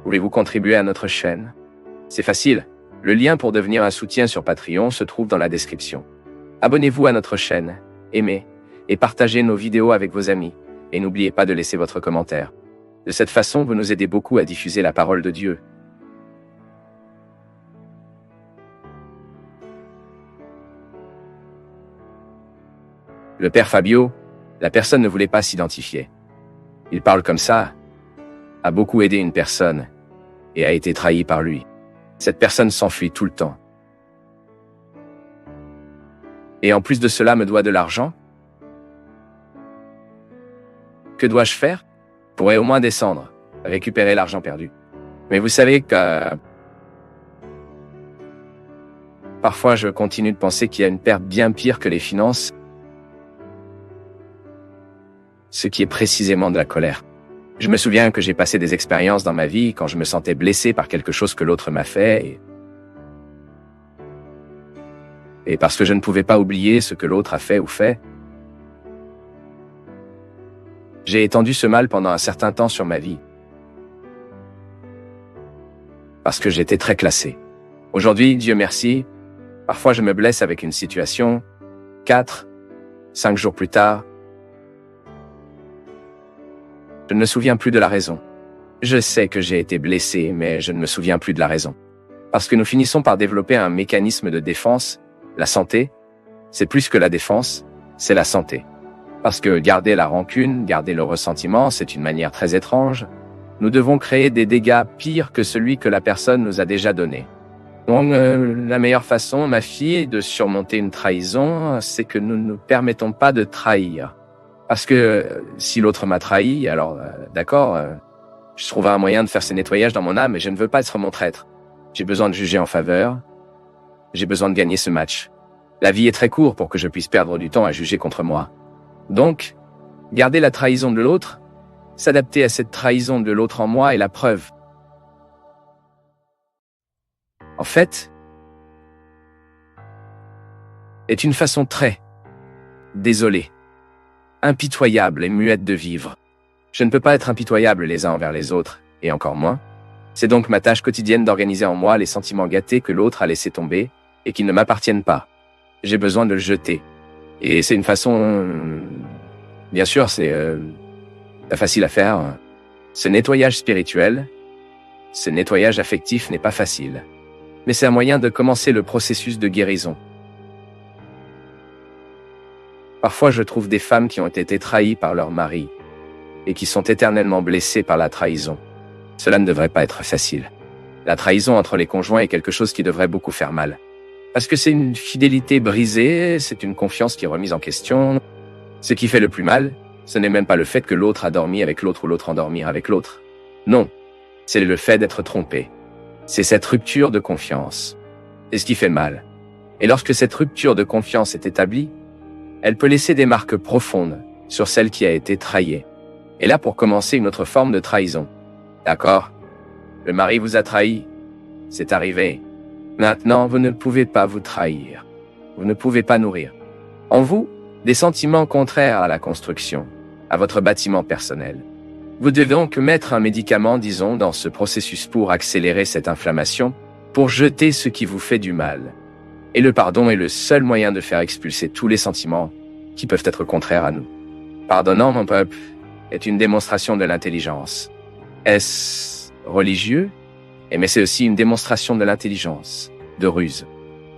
Voulez-vous contribuer à notre chaîne? C'est facile. Le lien pour devenir un soutien sur Patreon se trouve dans la description. Abonnez-vous à notre chaîne, aimez et partagez nos vidéos avec vos amis. Et n'oubliez pas de laisser votre commentaire. De cette façon, vous nous aidez beaucoup à diffuser la parole de Dieu. Le père Fabio, la personne ne voulait pas s'identifier. Il parle comme ça, a beaucoup aidé une personne et a été trahi par lui. Cette personne s'enfuit tout le temps. Et en plus de cela, me doit de l'argent? Que dois-je faire? Je pourrais au moins descendre, récupérer l'argent perdu. Mais vous savez que... Parfois, je continue de penser qu'il y a une perte bien pire que les finances, ce qui est précisément de la colère. Je me souviens que j'ai passé des expériences dans ma vie quand je me sentais blessé par quelque chose que l'autre m'a fait, et parce que je ne pouvais pas oublier ce que l'autre a fait ou fait, j'ai étendu ce mal pendant un certain temps sur ma vie. Parce que j'étais très classé. Aujourd'hui, Dieu merci, parfois je me blesse avec une situation, 4, 5 jours plus tard, je ne me souviens plus de la raison. Je sais que j'ai été blessé, mais je ne me souviens plus de la raison. Parce que nous finissons par développer un mécanisme de défense. La santé, c'est plus que la défense, c'est la santé. Parce que garder la rancune, garder le ressentiment, c'est une manière très étrange. Nous devons créer des dégâts pires que celui que la personne nous a déjà donné. Donc, la meilleure façon, ma fille, de surmonter une trahison, c'est que nous ne nous permettons pas de trahir. Parce que si l'autre m'a trahi, alors d'accord, je trouverai un moyen de faire ce nettoyage dans mon âme, mais je ne veux pas être mon traître. J'ai besoin de juger en faveur. J'ai besoin de gagner ce match. La vie est très courte pour que je puisse perdre du temps à juger contre moi. Donc, garder la trahison de l'autre, s'adapter à cette trahison de l'autre en moi est la preuve. En fait, est une façon très désolée, impitoyable et muette de vivre. Je ne peux pas être impitoyable les uns envers les autres, et encore moins. C'est donc ma tâche quotidienne d'organiser en moi les sentiments gâtés que l'autre a laissé tomber et qui ne m'appartiennent pas. J'ai besoin de le jeter. Et c'est une façon... Bien sûr, c'est pas facile à faire. Ce nettoyage spirituel, ce nettoyage affectif n'est pas facile. Mais c'est un moyen de commencer le processus de guérison. Parfois, je trouve des femmes qui ont été trahies par leur mari et qui sont éternellement blessées par la trahison. Cela ne devrait pas être facile. La trahison entre les conjoints est quelque chose qui devrait beaucoup faire mal. Parce que c'est une fidélité brisée, c'est une confiance qui est remise en question. Ce qui fait le plus mal, ce n'est même pas le fait que l'autre a dormi avec l'autre ou l'autre endormir avec l'autre. Non, c'est le fait d'être trompé. C'est cette rupture de confiance. C'est ce qui fait mal. Et lorsque cette rupture de confiance est établie, elle peut laisser des marques profondes sur celle qui a été trahie. Et là, pour commencer, une autre forme de trahison. D'accord? Le mari vous a trahi. C'est arrivé. Maintenant, vous ne pouvez pas vous trahir. Vous ne pouvez pas nourrir en vous des sentiments contraires à la construction, à votre bâtiment personnel. Vous devez donc mettre un médicament, disons, dans ce processus pour accélérer cette inflammation, pour jeter ce qui vous fait du mal. Et le pardon est le seul moyen de faire expulser tous les sentiments qui peuvent être contraires à nous. Pardonnant, mon peuple, est une démonstration de l'intelligence. Est-ce religieux? Mais c'est aussi une démonstration de l'intelligence, de ruse.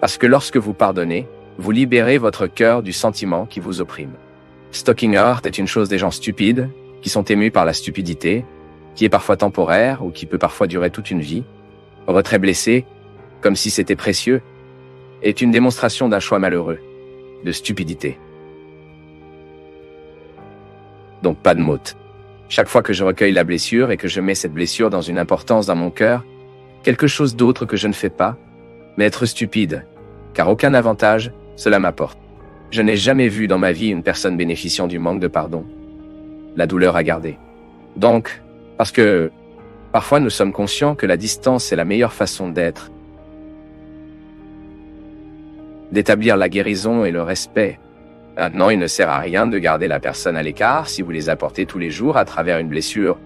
Parce que lorsque vous pardonnez, vous libérez votre cœur du sentiment qui vous opprime. Stalking heart est une chose des gens stupides, qui sont émus par la stupidité, qui est parfois temporaire ou qui peut parfois durer toute une vie. Retrait blessé, comme si c'était précieux, est une démonstration d'un choix malheureux, de stupidité. Donc pas de mots. Chaque fois que je recueille la blessure et que je mets cette blessure dans une importance dans mon cœur, quelque chose d'autre que je ne fais pas, mais être stupide, car aucun avantage cela m'apporte. Je n'ai jamais vu dans ma vie une personne bénéficiant du manque de pardon. La douleur à garder. Donc, parce que parfois nous sommes conscients que la distance est la meilleure façon d'être, d'établir la guérison et le respect. Maintenant, il ne sert à rien de garder la personne à l'écart si vous les apportez tous les jours à travers une blessure.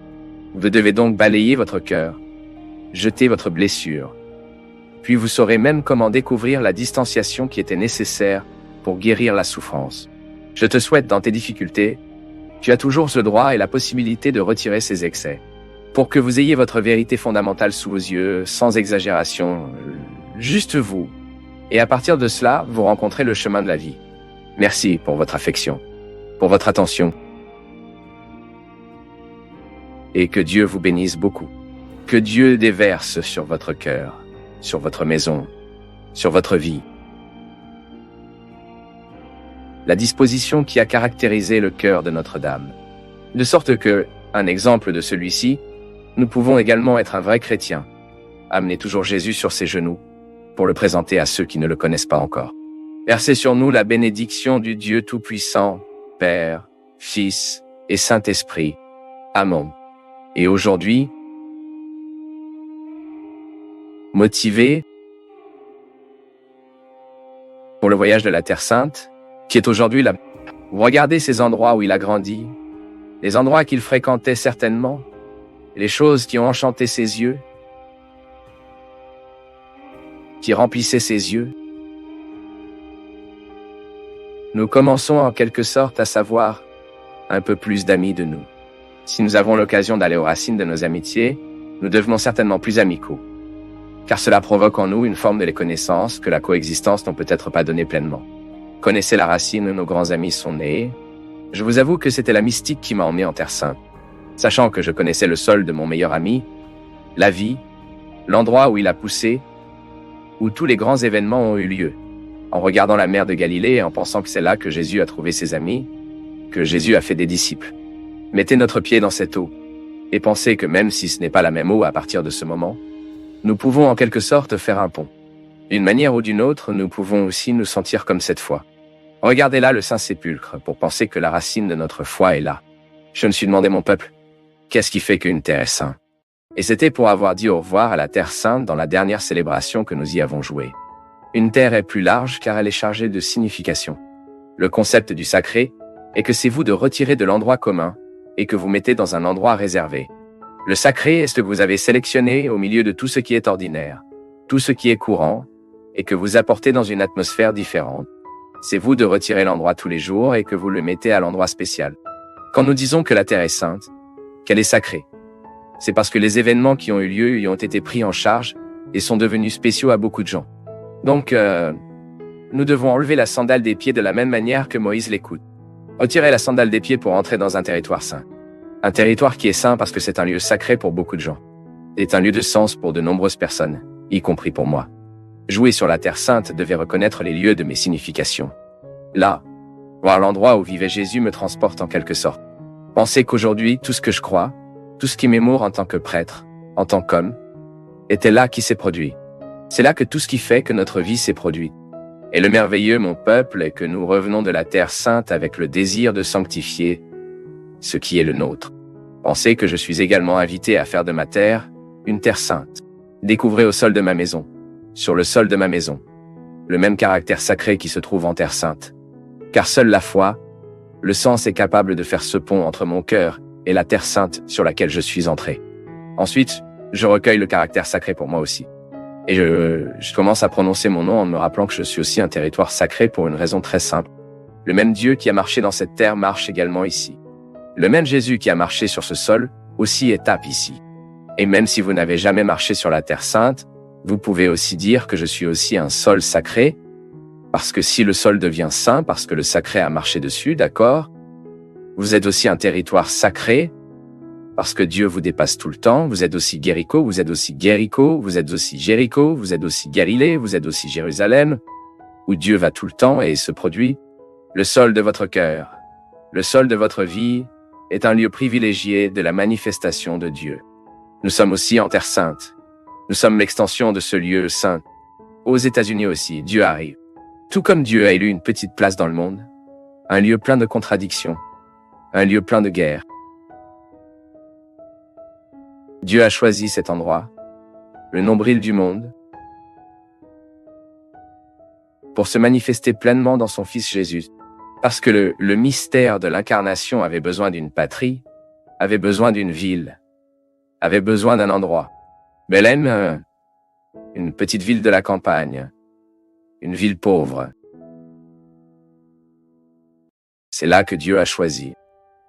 Vous devez donc balayer votre cœur, jetez votre blessure. Puis vous saurez même comment découvrir la distanciation qui était nécessaire pour guérir la souffrance. Je te souhaite dans tes difficultés, tu as toujours ce droit et la possibilité de retirer ces excès. Pour que vous ayez votre vérité fondamentale sous vos yeux, sans exagération, juste vous. Et à partir de cela, vous rencontrez le chemin de la vie. Merci pour votre affection, pour votre attention. Et que Dieu vous bénisse beaucoup. Que Dieu déverse sur votre cœur, sur votre maison, sur votre vie. La disposition qui a caractérisé le cœur de Notre-Dame. De sorte que, un exemple de celui-ci, nous pouvons également être un vrai chrétien. Amener toujours Jésus sur ses genoux, pour le présenter à ceux qui ne le connaissent pas encore. Versez sur nous la bénédiction du Dieu Tout-Puissant, Père, Fils et Saint-Esprit. Amen. Et aujourd'hui, motivé pour le voyage de la Terre Sainte, qui est aujourd'hui là. Vous regardez ces endroits où il a grandi, les endroits qu'il fréquentait certainement, les choses qui ont enchanté ses yeux, qui remplissaient ses yeux. Nous commençons en quelque sorte à savoir un peu plus d'amis de nous. Si nous avons l'occasion d'aller aux racines de nos amitiés, nous devenons certainement plus amicaux, car cela provoque en nous une forme de les connaissances que la coexistence n'ont peut-être pas donnée pleinement. Connaissez la racine où nos grands amis sont nés. Je vous avoue que c'était la mystique qui m'a emmené en Terre Sainte. Sachant que je connaissais le sol de mon meilleur ami, la vie, l'endroit où il a poussé, où tous les grands événements ont eu lieu, en regardant la mer de Galilée et en pensant que c'est là que Jésus a trouvé ses amis, que Jésus a fait des disciples. Mettez notre pied dans cette eau, et pensez que même si ce n'est pas la même eau à partir de ce moment, nous pouvons en quelque sorte faire un pont. D'une manière ou d'une autre, nous pouvons aussi nous sentir comme cette foi. Regardez là le Saint-Sépulcre pour penser que la racine de notre foi est là. Je me suis demandé, mon peuple, qu'est-ce qui fait qu'une terre est sainte? Et c'était pour avoir dit au revoir à la Terre Sainte dans la dernière célébration que nous y avons joué. Une terre est plus large car elle est chargée de signification. Le concept du sacré est que c'est vous de retirer de l'endroit commun et que vous mettez dans un endroit réservé. Le sacré est ce que vous avez sélectionné au milieu de tout ce qui est ordinaire, tout ce qui est courant, et que vous apportez dans une atmosphère différente. C'est vous de retirer l'endroit tous les jours et que vous le mettez à l'endroit spécial. Quand nous disons que la terre est sainte, qu'elle est sacrée, c'est parce que les événements qui ont eu lieu y ont été pris en charge et sont devenus spéciaux à beaucoup de gens. Donc, nous devons enlever la sandale des pieds de la même manière que Moïse l'écoute. Retirer la sandale des pieds pour entrer dans un territoire saint. Un territoire qui est saint parce que c'est un lieu sacré pour beaucoup de gens. C'est un lieu de sens pour de nombreuses personnes, y compris pour moi. Jouer sur la Terre Sainte devait reconnaître les lieux de mes significations. Là, voir l'endroit où vivait Jésus me transporte en quelque sorte. Penser qu'aujourd'hui, tout ce que je crois, tout ce qui m'émoure en tant que prêtre, en tant qu'homme, était là qui s'est produit. C'est là que tout ce qui fait que notre vie s'est produit. Et le merveilleux, mon peuple, est que nous revenons de la Terre Sainte avec le désir de sanctifier ce qui est le nôtre. Pensez que je suis également invité à faire de ma terre une terre sainte. Découvrez au sol de ma maison, sur le sol de ma maison, le même caractère sacré qui se trouve en Terre Sainte. Car seule la foi, le sens est capable de faire ce pont entre mon cœur et la Terre Sainte sur laquelle je suis entré. Ensuite, je recueille le caractère sacré pour moi aussi. Et je commence à prononcer mon nom en me rappelant que je suis aussi un territoire sacré pour une raison très simple. Le même Dieu qui a marché dans cette terre marche également ici. Le même Jésus qui a marché sur ce sol aussi étape ici. Et même si vous n'avez jamais marché sur la Terre Sainte, vous pouvez aussi dire que je suis aussi un sol sacré, parce que si le sol devient saint, parce que le sacré a marché dessus, d'accord? Vous êtes aussi un territoire sacré, parce que Dieu vous dépasse tout le temps, vous êtes aussi Guérico, vous êtes aussi Guérico, vous êtes aussi Jéricho, vous êtes aussi Galilée, vous êtes aussi Jérusalem, où Dieu va tout le temps et se produit. Le sol de votre cœur, le sol de votre vie, est un lieu privilégié de la manifestation de Dieu. Nous sommes aussi en Terre Sainte. Nous sommes l'extension de ce lieu saint. Aux États-Unis aussi, Dieu arrive. Tout comme Dieu a élu une petite place dans le monde, un lieu plein de contradictions, un lieu plein de guerres. Dieu a choisi cet endroit, le nombril du monde, pour se manifester pleinement dans son Fils Jésus. Parce que le mystère de l'incarnation avait besoin d'une patrie, avait besoin d'une ville, avait besoin d'un endroit. Bethléem, une petite ville de la campagne, une ville pauvre. C'est là que Dieu a choisi.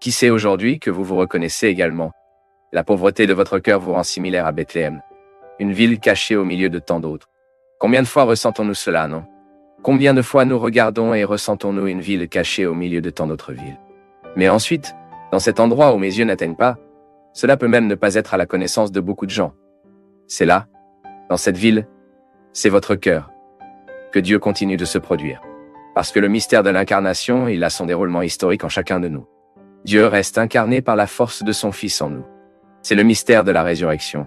Qui sait aujourd'hui que vous vous reconnaissez également? La pauvreté de votre cœur vous rend similaire à Bethléem, une ville cachée au milieu de tant d'autres. Combien de fois ressentons-nous cela, non? Combien de fois nous regardons et ressentons-nous une ville cachée au milieu de tant d'autres villes? Mais ensuite, dans cet endroit où mes yeux n'atteignent pas, cela peut même ne pas être à la connaissance de beaucoup de gens. C'est là, dans cette ville, c'est votre cœur, que Dieu continue de se produire. Parce que le mystère de l'incarnation, il a son déroulement historique en chacun de nous. Dieu reste incarné par la force de son Fils en nous. C'est le mystère de la résurrection.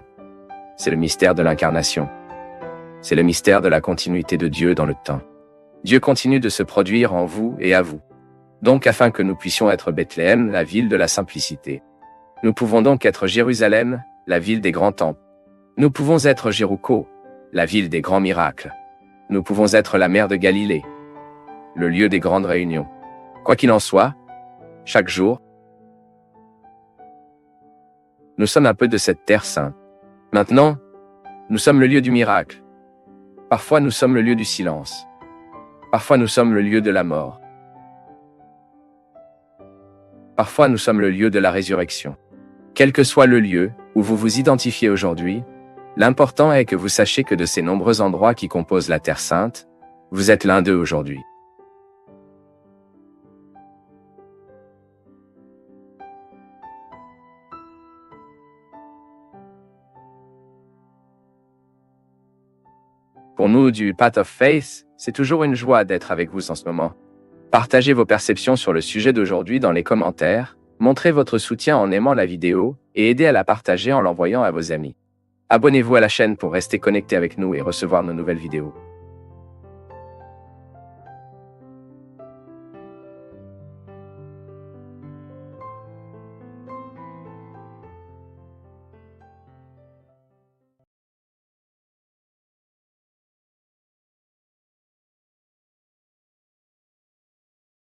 C'est le mystère de l'incarnation. C'est le mystère de la continuité de Dieu dans le temps. Dieu continue de se produire en vous et à vous. Donc afin que nous puissions être Bethléem, la ville de la simplicité. Nous pouvons donc être Jérusalem, la ville des grands temples. Nous pouvons être Jéricho, la ville des grands miracles. Nous pouvons être la mer de Galilée, le lieu des grandes réunions. Quoi qu'il en soit, chaque jour, nous sommes un peu de cette terre sainte. Maintenant, nous sommes le lieu du miracle. Parfois nous sommes le lieu du silence. Parfois nous sommes le lieu de la mort. Parfois nous sommes le lieu de la résurrection. Quel que soit le lieu où vous vous identifiez aujourd'hui, l'important est que vous sachiez que de ces nombreux endroits qui composent la Terre Sainte, vous êtes l'un d'eux aujourd'hui. Pour nous du Path of Faith, c'est toujours une joie d'être avec vous en ce moment. Partagez vos perceptions sur le sujet d'aujourd'hui dans les commentaires, montrez votre soutien en aimant la vidéo et aidez à la partager en l'envoyant à vos amis. Abonnez-vous à la chaîne pour rester connecté avec nous et recevoir nos nouvelles vidéos.